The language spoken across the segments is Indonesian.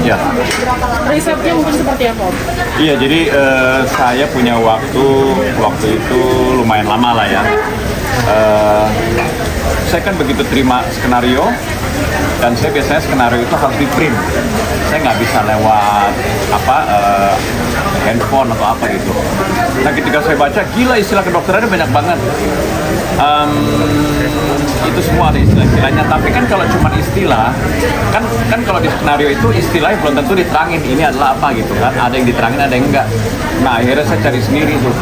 Ya. Risetnya mungkin seperti apa? Iya, jadi saya punya waktu itu lumayan lama lah ya. Saya kan begitu terima skenario, dan saya biasanya skenario itu harus di print. Saya nggak bisa lewat handphone atau apa gitu. Nah, ketika saya baca, gila istilah kedokterannya banyak banget. Itu semua ada istilah-istilahnya. Tapi kan kalau cuma istilah, kan kalau di skenario itu istilahnya belum tentu diterangin ini adalah apa gitu kan. Ada yang diterangin, ada yang enggak. Nah, akhirnya saya cari sendiri tuh.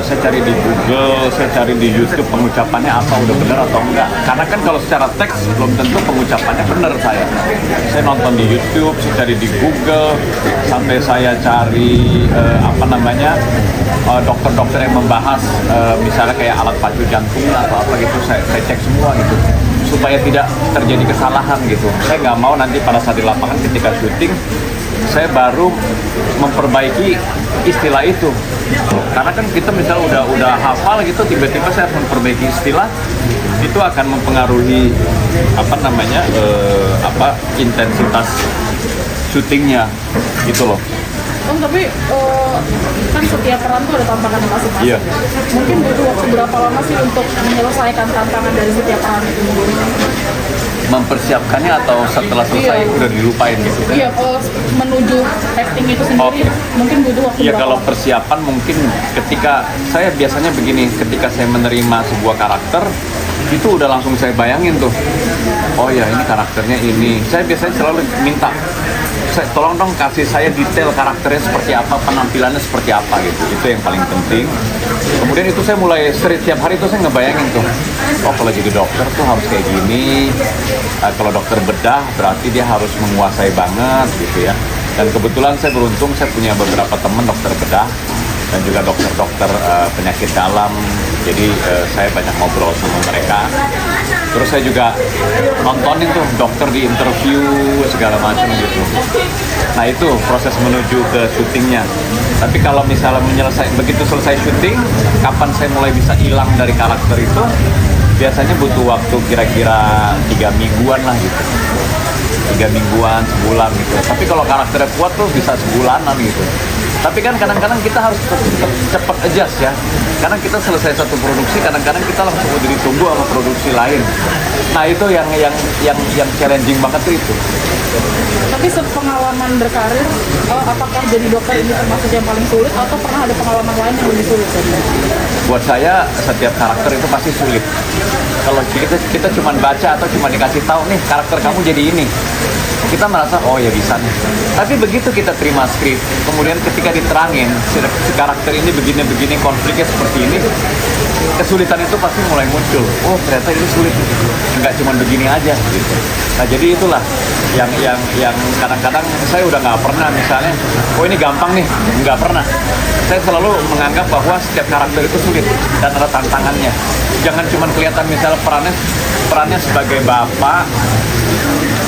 Saya cari di Google, saya cari di YouTube pengucapannya apa, udah benar atau enggak. Karena kan kalau secara teks belum tentu pengucapannya benar saya. Saya nonton di YouTube, saya cari di Google, sampai saya cari dokter-dokter yang membahas misalnya kayak alat pacu jantung atau apa gitu, saya cek semua gitu supaya tidak terjadi kesalahan gitu. Saya nggak mau nanti pada saat di lapangan ketika syuting saya baru memperbaiki istilah itu, karena kan kita misalnya udah hafal gitu, tiba-tiba saya memperbaiki istilah, itu akan mempengaruhi intensitas syutingnya gitu loh. Tapi kan setiap peran tuh ada tantangan masing-masing. Iya. Mungkin butuh waktu berapa lama sih untuk menyelesaikan tantangan dari setiap peran itu? Mempersiapkannya atau setelah selesai udah dilupain gitu? Iya, kalau menuju acting itu sendiri mungkin butuh waktu Iya, berapa? kalau persiapan mungkin ketika saya biasanya begini, ketika saya menerima sebuah karakter itu udah langsung saya bayangin tuh, oh ya ini karakternya ini. Saya biasanya selalu minta, tolong dong kasih saya detail karakternya seperti apa, penampilannya seperti apa gitu. Itu yang paling penting. Kemudian itu saya mulai tiap hari itu saya ngebayangin tuh, oh kalau jadi dokter tuh harus kayak gini. Kalau dokter bedah berarti dia harus menguasai banget gitu ya. Dan kebetulan saya beruntung, saya punya beberapa teman dokter bedah dan juga dokter-dokter penyakit dalam. Jadi saya banyak ngobrol sama mereka. Terus saya juga nontonin tuh dokter di interview segala macam gitu. Nah, itu proses menuju ke syutingnya. Tapi kalau misalnya begitu selesai syuting, kapan saya mulai bisa hilang dari karakter itu? Biasanya butuh waktu kira-kira 3 mingguan lah gitu. 3 mingguan, sebulan gitu. Tapi kalau karakternya kuat tuh bisa sebulanan gitu. Tapi kan kadang-kadang kita harus cepat adjust ya. Karena kita selesai satu produksi, kadang-kadang kita langsung udah ditunggu sama produksi lain. Nah, itu yang challenging banget tuh itu. Tapi sepengalaman berkarir, apakah jadi dokter ini termasuk yang paling sulit atau pernah ada pengalaman lain yang lebih sulit? Buat saya setiap karakter itu pasti sulit. Kalau kita cuma baca atau cuma dikasih tahu nih karakter kamu jadi ini, kita merasa oh ya bisa nih. Tapi begitu kita terima skrip, kemudian ketika diterangin si karakter ini begini-begini, konfliknya seperti ini, kesulitan itu pasti mulai muncul. Oh ternyata ini sulit, nggak cuma begini aja gitu. Nah jadi itulah yang kadang-kadang saya udah nggak pernah misalnya, oh ini gampang nih, nggak pernah. Saya selalu menganggap bahwa setiap karakter itu sulit dan ada tantangannya. Jangan cuma kelihatan misalnya perannya sebagai bapak,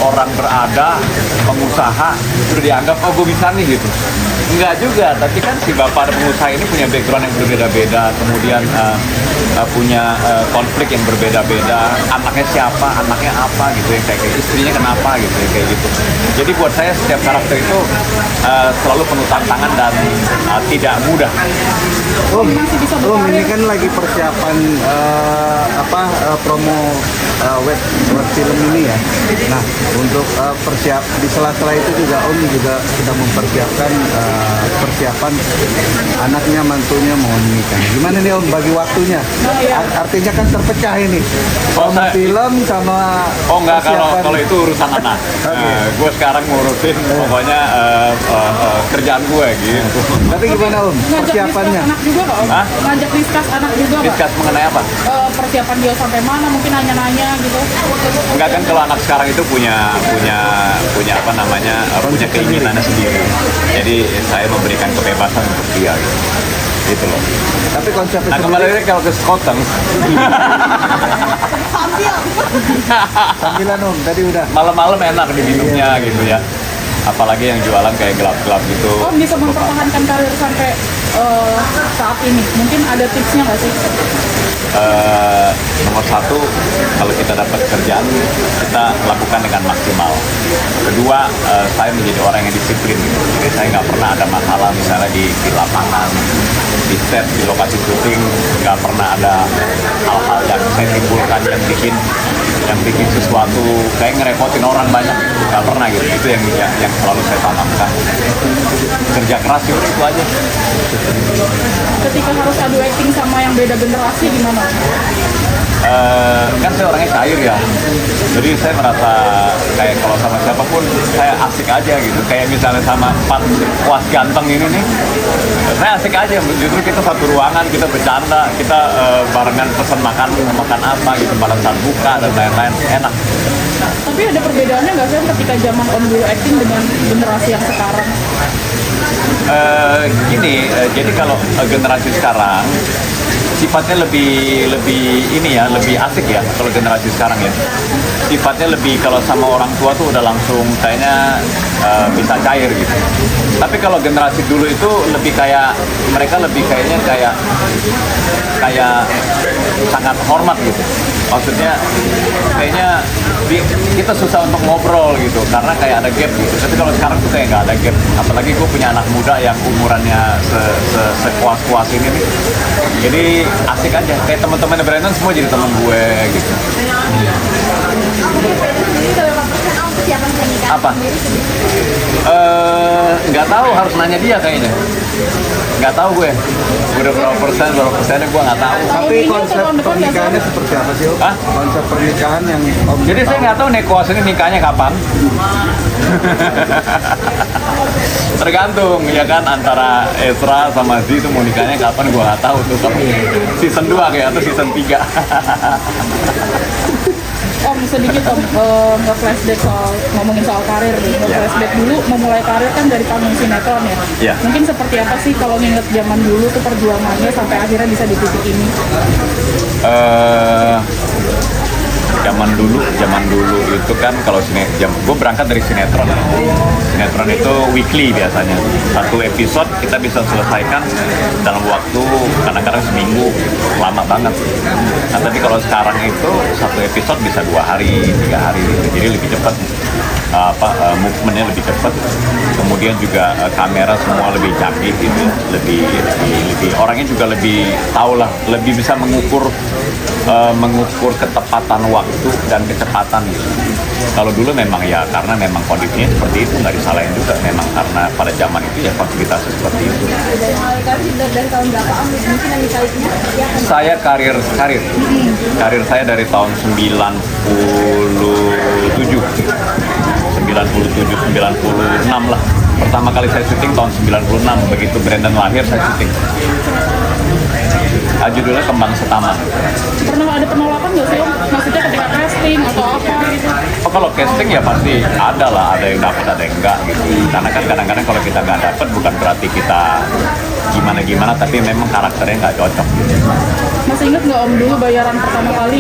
orang berada, pengusaha, sudah dianggap oh gue bisa nih gitu. Enggak juga, tapi kan si bapak dan pengusaha ini punya background yang berbeda-beda, kemudian punya konflik yang berbeda-beda, anaknya siapa, anaknya apa gitu, yang kayak istrinya kenapa gitu, kayak gitu. Jadi buat saya setiap karakter itu selalu penuh tantangan dan tidak mudah. Om, ini kan lagi persiapan promo web film ini ya. Nah, untuk di sela-sela itu juga Om juga sedang mempersiapkan persiapan anaknya, mantunya mau menikah. Gimana nih Om bagi waktunya? Artinya kan terpecah ini. Film sama enggak, kalau itu urusan anak. Gue sekarang ngurusin pokoknya kerjaan gue gitu. Tapi gimana Om persiapannya? Anak juga nggak Om? Ngajak discuss anak juga nggak? Discuss mengenai apa? Persiapan dia sampai mana, mungkin nanya-nanya gitu. Enggak, kan kalau anak sekarang itu punya punya keinginannya sendiri. Jadi saya memberikan kebebasan untuk dia gitu loh. Tapi konsepnya nah, kembali lagi kalau ke Skoteng. Sambilan Om tadi udah. Malam-malam enak diminumnya gitu ya. Apalagi yang jualan kayak gelap-gelap gitu. Om bisa mempertahankan karir sampai saat ini. Mungkin ada tipsnya nggak sih? Nomor satu, kalau kita dapat kerjaan, kita lakukan dengan maksimal. kedua saya menjadi orang yang disiplin gitu. Jadi saya nggak pernah ada masalah misalnya di lapangan, di set, di lokasi syuting, nggak pernah ada hal-hal yang saya timbulkan yang bikin sesuatu kayak ngerepotin orang banyak, nggak pernah gitu. Itu yang selalu saya tanamkan. Kerja keras itu aja. Ketika harus adu acting sama yang beda generasi gimana? Kan saya orangnya cair ya, jadi saya merasa kayak kalau sama siapapun saya asik aja gitu. Kayak misalnya sama 4 kuas ganteng ini nih, saya asik aja. Justru kita satu ruangan, kita bercanda, kita barengan pesan makan apa gitu pada saat buka dan lain-lain, enak. Tapi ada perbedaannya nggak sih ketika zaman Om dulu acting dengan generasi yang sekarang? Jadi kalau generasi sekarang sifatnya lebih ini ya, lebih asik ya kalau generasi sekarang ya. Sifatnya lebih kalau sama orang tua tuh udah langsung kayaknya bisa cair gitu. Tapi kalau generasi dulu itu lebih kayak mereka lebih kayak sangat hormat gitu. Maksudnya kayaknya kita susah untuk ngobrol gitu karena kayak ada gap gitu. Tapi kalau sekarang tuh kayak nggak ada gap. Apalagi gue punya anak muda yang umurannya sekuas-kuas ini nih. Jadi asik aja. Kayak teman-teman Brandon semua jadi teman gue gitu. Apa? Nggak tahu, harus nanya dia kayaknya. Nggak tahu gue. Udah berapa persennya gue nggak tahu. Tapi konsep pernikahannya seperti apa sih Om? Hah? Konsep pernikahan yang Om Jadi saya nggak tahu nih kuas ini nikahnya kapan. Tergantung ya kan antara Ezra sama Z itu mau nikahnya kapan gue nggak tahu tuh. Kalau season 2 kayak atau season 3. Om sedikit Om nge-flashback ngomongin soal karir nih. Nge-flashback dulu memulai karir kan dari panggung sinetron ya. Iya. Mungkin seperti apa sih kalau nginget zaman dulu tuh perjuangannya sampai akhirnya bisa di titik ini? Zaman dulu itu kan kalau gue berangkat dari sinetron. Sinetron itu weekly biasanya. Satu episode kita bisa selesaikan dalam waktu kadang-kadang seminggu, lama banget. Nah tapi kalau sekarang itu satu episode bisa 2 hari, 3 hari gitu. Jadi lebih cepat. Movementnya lebih cepat, kemudian juga kamera semua lebih canggih gitu, lebih orangnya juga lebih tahu lah, lebih bisa mengukur ketepatan waktu dan kecepatan gitu. Kalau dulu memang ya karena memang kondisinya seperti itu, nggak disalahin juga, memang karena pada zaman itu ya fasilitasnya seperti itu. Dari tahun berapa Om mungkin yang dikaitnya? Saya karir saya dari tahun 96 lah. Pertama kali saya syuting tahun 96, begitu Brandon lahir saya syuting. Judulnya Kembang Setama. Pernah ada penolakan nggak sih Om? Maksudnya ketika casting atau apa gitu? Oh, kalau casting ya pasti ada lah, ada yang dapat ada yang enggak gitu. Karena kan kadang-kadang kalau kita nggak dapat bukan berarti kita gimana, tapi memang karakternya nggak cocok gitu. Masih inget nggak Om dulu bayaran pertama kali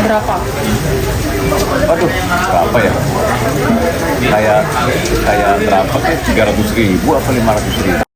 berapa? Waduh, berapa ya? Kayak berapa sih? 300.000 apa 500.000?